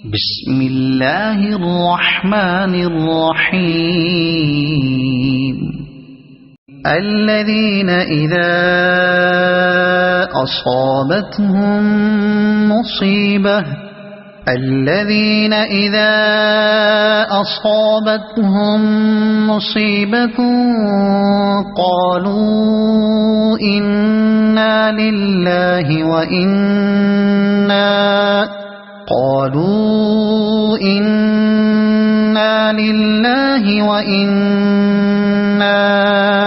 بسم الله الرحمن الرحيم. الذين إذا أصابتهم مصيبة قالوا إنا لله وإنا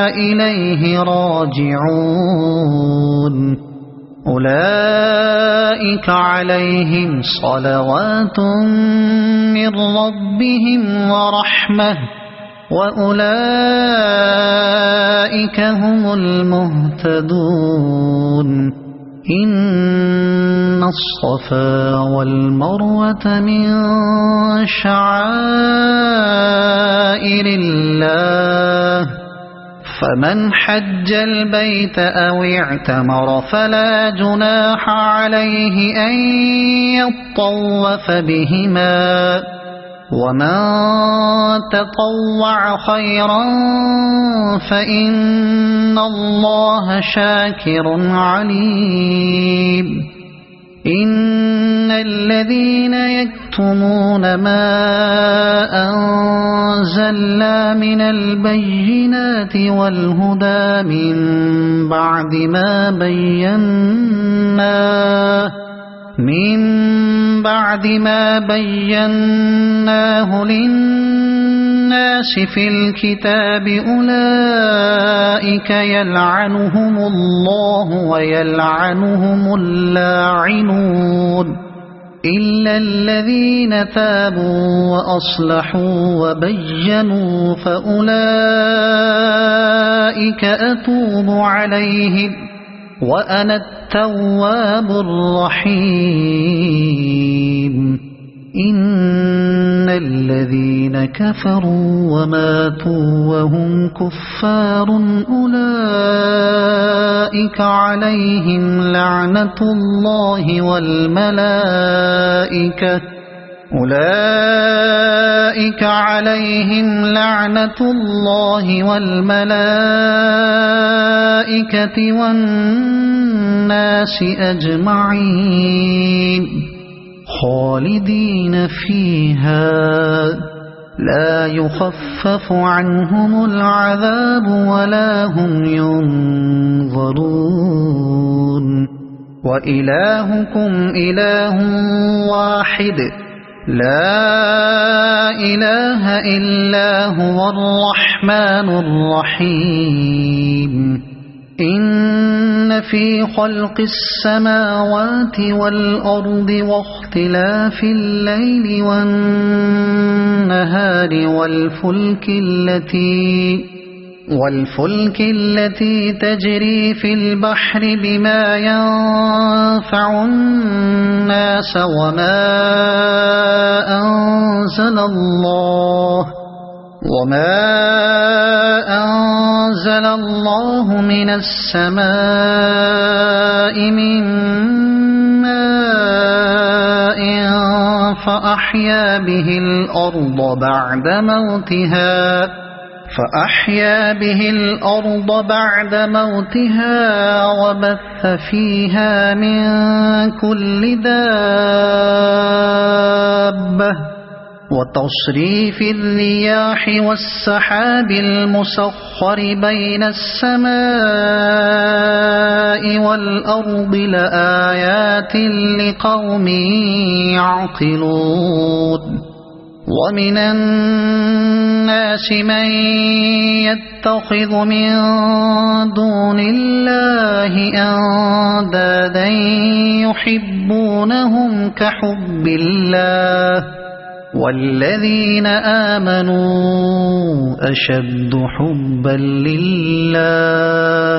إليه راجعون. أولئك عليهم صلوات من ربهم ورحمة وأولئك هم المهتدون. إن الصفا والمروة من شعائر الله، فمن حج البيت أو اعتمر فلا جناح عليه أن يطوف بهما، ومن تطوع خيرا فإن الله شاكر عليم. إن الذين يكتمون ما أنزلنا من البينات والهدى من بعد ما بيناه للناس في الكتاب أولئك يلعنهم الله ويلعنهم اللاعنون، إلا الذين تابوا وأصلحوا وبينوا فأولئك أتوب عليهم وأنا التواب الرحيم. إن الذين كفروا وماتوا وهم كفار أولئك عليهم لعنة الله والملائكة والناس أجمعين خالدين فيها لا يخفف عنهم العذاب ولا هم ينظرون. وإلهكم إله واحد لا إله إلا هو الرحمن الرحيم. إن في خلق السماوات والأرض واختلاف الليل والنهار والفلك التي تجري في البحر بما ينفع الناس وما أنزل الله من السماء من ماء فأحيا به الأرض بعد موتها وبث فيها من كل دابة وتصريف الرياح والسحاب المسخر بين السماء والأرض لآيات لقوم يعقلون. ومن الناس من يتخذ من دون الله أندادا يحبونهم كحب الله والذين آمنوا أشد حبا لله.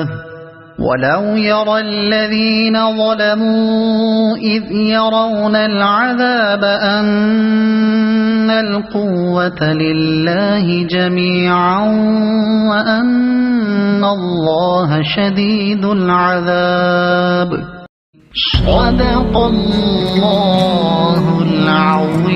ولو يرى الذين ظلموا إذ يرون العذاب أن القوة لله جميعا وأن الله شديد العذاب. صدق الله العظيم.